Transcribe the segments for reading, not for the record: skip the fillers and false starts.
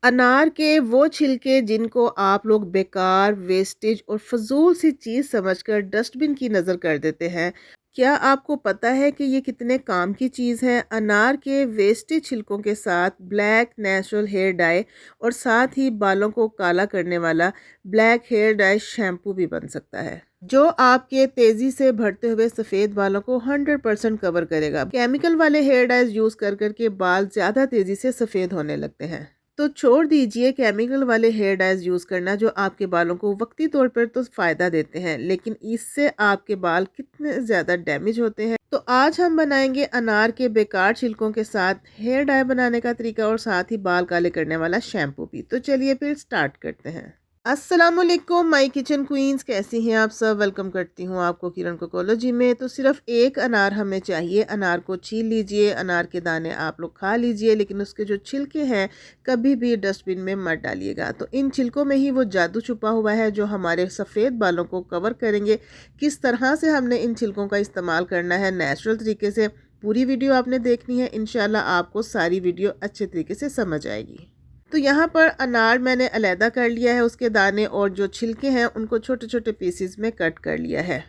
अनार के वो छिलके जिनको आप लोग बेकार, वेस्टेज और फजूल सी चीज़ समझकर डस्टबिन की नज़र कर देते हैं, क्या आपको पता है कि ये कितने काम की चीज़ है? अनार के वेस्टेज छिलकों के साथ ब्लैक नेचुरल हेयर डाई और साथ ही बालों को काला करने वाला ब्लैक हेयर डाई शैम्पू भी बन सकता है, जो आपके तेज़ी से बढ़ते हुए सफ़ेद बालों को 100% कवर करेगा। केमिकल वाले हेयर डाइज यूज़ कर करके बाल ज़्यादा तेज़ी से सफ़ेद होने लगते हैं। तो छोड़ दीजिए केमिकल वाले हेयर डाइज यूज़ करना, जो आपके बालों को वक्ती तौर पर तो फ़ायदा देते हैं, लेकिन इससे आपके बाल कितने ज़्यादा डैमेज होते हैं। तो आज हम बनाएंगे अनार के बेकार छिलकों के साथ हेयर डाई बनाने का तरीका और साथ ही बाल काले करने वाला शैम्पू भी। तो चलिए फिर स्टार्ट करते हैं। अस्सलामुअलैकुम माय किचन क्वींस, कैसी हैं आप सब? वेलकम करती हूँ आपको किरण कोकोलॉजी में। तो सिर्फ एक अनार हमें चाहिए। अनार को छील लीजिए, अनार के दाने आप लोग खा लीजिए, लेकिन उसके जो छिलके हैं कभी भी डस्टबिन में मत डालिएगा। तो इन छिलकों में ही वो जादू छुपा हुआ है जो हमारे सफ़ेद बालों को कवर करेंगे। किस तरह से हमने इन छिलकों का इस्तेमाल करना है नेचुरल तरीके से, पूरी वीडियो आपने देखनी है। इंशाल्लाह आपको सारी वीडियो अच्छे तरीके से समझ आएगी। तो यहाँ पर अनार मैंने अलहदा कर लिया है, उसके दाने और जो छिलके हैं उनको छोटे छोटे पीसेस में कट कर लिया है।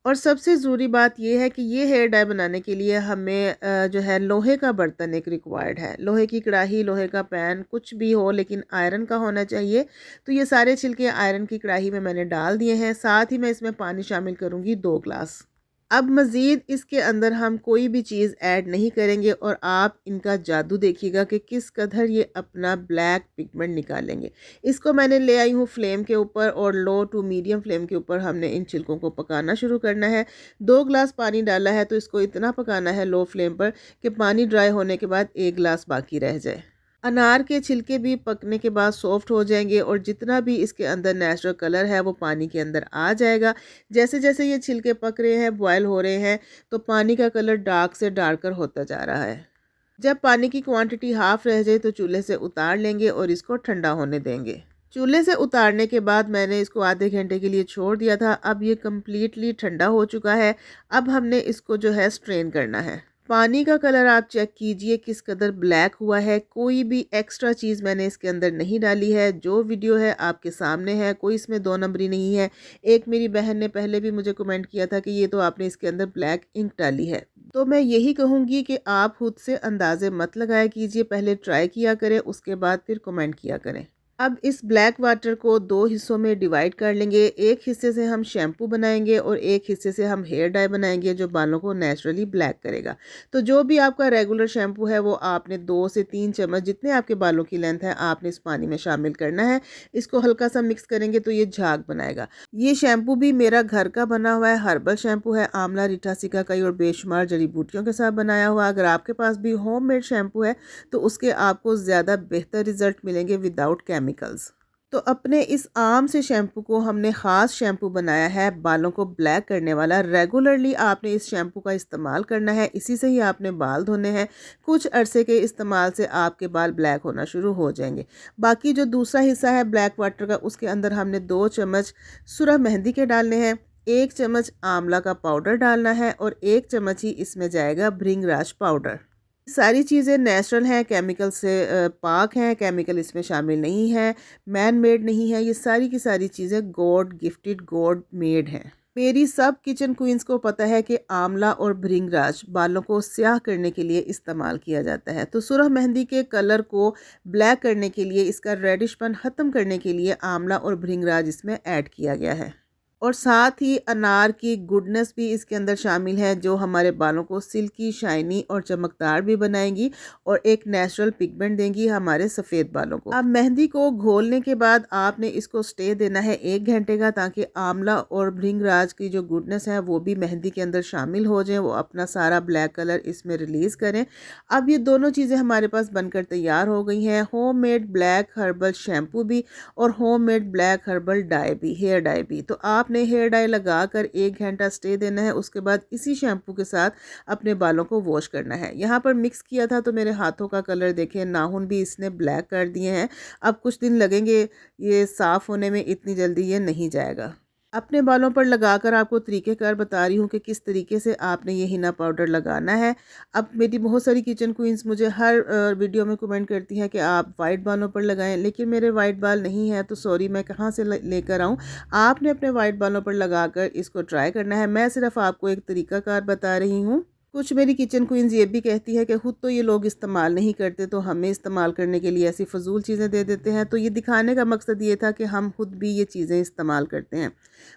और सबसे ज़रूरी बात यह है कि ये हेयर डाई बनाने के लिए हमें जो है लोहे का बर्तन एक रिक्वायर्ड है। लोहे की कढ़ाई, लोहे का पैन, कुछ भी हो लेकिन आयरन का होना चाहिए। तो ये सारे छिलके आयरन की कढ़ाई में मैंने डाल दिए हैं। साथ ही मैं इसमें पानी शामिल करूँगी 2 ग्लास। अब मज़ीद इसके अंदर हम कोई भी चीज़ ऐड नहीं करेंगे और आप इनका जादू देखिएगा कि किस कदर ये अपना ब्लैक पिगमेंट निकालेंगे। इसको मैंने ले आई हूँ फ्लेम के ऊपर और लो टू मीडियम फ्लेम के ऊपर हमने इन छिलकों को पकाना शुरू करना है। 2 ग्लास पानी डाला है तो इसको इतना पकाना है लो फ्लेम पर कि पानी ड्राई होने के बाद 1 ग्लास बाकी रह जाए। अनार के छिलके भी पकने के बाद सॉफ्ट हो जाएंगे और जितना भी इसके अंदर नेचुरल कलर है वो पानी के अंदर आ जाएगा। जैसे जैसे ये छिलके पक रहे हैं, बॉयल हो रहे हैं, तो पानी का कलर डार्क से डार्कर होता जा रहा है। जब पानी की क्वांटिटी हाफ रह जाए तो चूल्हे से उतार लेंगे और इसको ठंडा होने देंगे। चूल्हे से उतारने के बाद मैंने इसको आधे घंटे के लिए छोड़ दिया था। अब ये कम्प्लीटली ठंडा हो चुका है। अब हमने इसको जो है स्ट्रेन करना है। पानी का कलर आप चेक कीजिए किस कदर ब्लैक हुआ है। कोई भी एक्स्ट्रा चीज़ मैंने इसके अंदर नहीं डाली है। जो वीडियो है आपके सामने है, कोई इसमें 2 नंबरी नहीं है। एक मेरी बहन ने पहले भी मुझे कमेंट किया था कि ये तो आपने इसके अंदर ब्लैक इंक डाली है। तो मैं यही कहूँगी कि आप खुद से अंदाज़े मत लगाया कीजिए, पहले ट्राई किया करें, उसके बाद फिर कमेंट किया करें। अब इस ब्लैक वाटर को 2 हिस्सों में डिवाइड कर लेंगे। एक हिस्से से हम शैम्पू बनाएंगे और एक हिस्से से हम हेयर डाई बनाएंगे जो बालों को नेचुरली ब्लैक करेगा। तो जो भी आपका रेगुलर शैम्पू है वो आपने 2 से 3 चम्मच, जितने आपके बालों की लेंथ है, आपने इस पानी में शामिल करना है। इसको हल्का सा मिक्स करेंगे तो ये झाग बनाएगा। ये शैम्पू भी मेरा घर का बना हुआ है, हर्बल शैम्पू है। आंवला, रीठा, सिकाकाई और बेशुमार जड़ी बूटियों के साथ बनाया हुआ। अगर आपके पास भी होममेड शैम्पू है तो उसके आपको ज़्यादा बेहतर रिजल्ट मिलेंगे विदाउट केमिकल्स। तो अपने इस आम से शैम्पू को हमने ख़ास शैम्पू बनाया है बालों को ब्लैक करने वाला। रेगुलरली आपने इस शैम्पू का इस्तेमाल करना है, इसी से ही आपने बाल धोने हैं। कुछ अरसे के इस्तेमाल से आपके बाल ब्लैक होना शुरू हो जाएंगे। बाकी जो दूसरा हिस्सा है ब्लैक वाटर का, उसके अंदर हमने 2 चम्मच सुरह मेहंदी के डालने हैं, 1 चम्मच आंवला का पाउडर डालना है और 1 चम्मच ही इसमें जाएगा भृंगराज पाउडर। सारी चीज़ें नेचुरल हैं, केमिकल से पाक हैं, केमिकल इसमें शामिल नहीं है, मैन मेड नहीं है। ये सारी की सारी चीज़ें गॉड गिफ्टेड, गॉड मेड हैं। मेरी सब किचन क्वींस को पता है कि आंवला और भृंगराज बालों को स्याह करने के लिए इस्तेमाल किया जाता है। तो सुरह मेहंदी के कलर को ब्लैक करने के लिए, इसका रेडिशपन ख़त्म करने के लिए आंवला और भृंगराज इसमें ऐड किया गया है। और साथ ही अनार की गुडनेस भी इसके अंदर शामिल है जो हमारे बालों को सिल्की, शाइनी और चमकदार भी बनाएंगी और एक नेचुरल पिगमेंट देंगी हमारे सफ़ेद बालों को। अब मेहंदी को घोलने के बाद आपने इसको स्टे देना है 1 घंटे का, ताकि आंवला और भृंगराज की जो गुडनेस है वो भी मेहंदी के अंदर शामिल हो जाए, वो अपना सारा ब्लैक कलर इसमें रिलीज़ करें। अब ये दोनों चीज़ें हमारे पास बनकर तैयार हो गई हैं। होममेड ब्लैक हर्बल शैम्पू भी और होममेड ब्लैक हर्बल डाई भी, हेयर डाई भी। तो आपने हेयर डाई लगाकर 1 घंटा स्टे देना है। उसके बाद इसी शैम्पू के साथ अपने बालों को वॉश करना है। यहाँ पर मिक्स किया था तो मेरे हाथों का कलर देखें, नाखून भी इसने ब्लैक कर दिए हैं। अब कुछ दिन लगेंगे ये साफ़ होने में, इतनी जल्दी ये नहीं जाएगा। अपने बालों पर लगाकर आपको तरीक़ेकार बता रही हूँ कि किस तरीके से आपने ये हिना पाउडर लगाना है। अब मेरी बहुत सारी किचन क्वींस मुझे हर वीडियो में कमेंट करती हैं कि आप वाइट बालों पर लगाएं, लेकिन मेरे वाइट बाल नहीं है तो सॉरी, मैं कहाँ से लेकर आऊँ। आपने अपने वाइट बालों पर लगाकर इसको ट्राई करना है। मैं सिर्फ आपको एक तरीक़ाकार बता रही हूँ। कुछ मेरी किचन क्वींस ये भी कहती है कि खुद तो ये लोग इस्तेमाल नहीं करते तो हमें इस्तेमाल करने के लिए ऐसी फ़जूल चीज़ें दे देते हैं। तो ये दिखाने का मकसद ये था कि हम खुद भी ये चीज़ें इस्तेमाल करते हैं।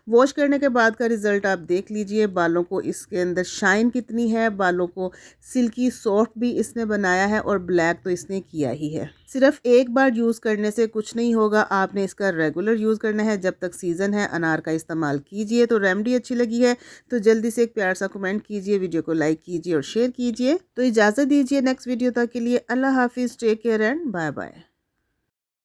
वॉश करने के बाद का रिज़ल्ट आप देख लीजिए। बालों को इसके अंदर शाइन कितनी है, बालों को सिल्की सॉफ्ट भी इसने बनाया है और ब्लैक तो इसने किया ही है। सिर्फ एक बार यूज़ करने से कुछ नहीं होगा, आपने इसका रेगुलर यूज़ करना है। जब तक सीज़न है अनार का इस्तेमाल कीजिए। तो रेमेडी अच्छी लगी है तो जल्दी से एक प्यार सा कमेंट कीजिए, वीडियो को लाइक कीजिए और शेयर कीजिए। तो इजाज़त दीजिए नेक्स्ट वीडियो तक के लिए। अल्लाह हाफिज़, take care and bye bye.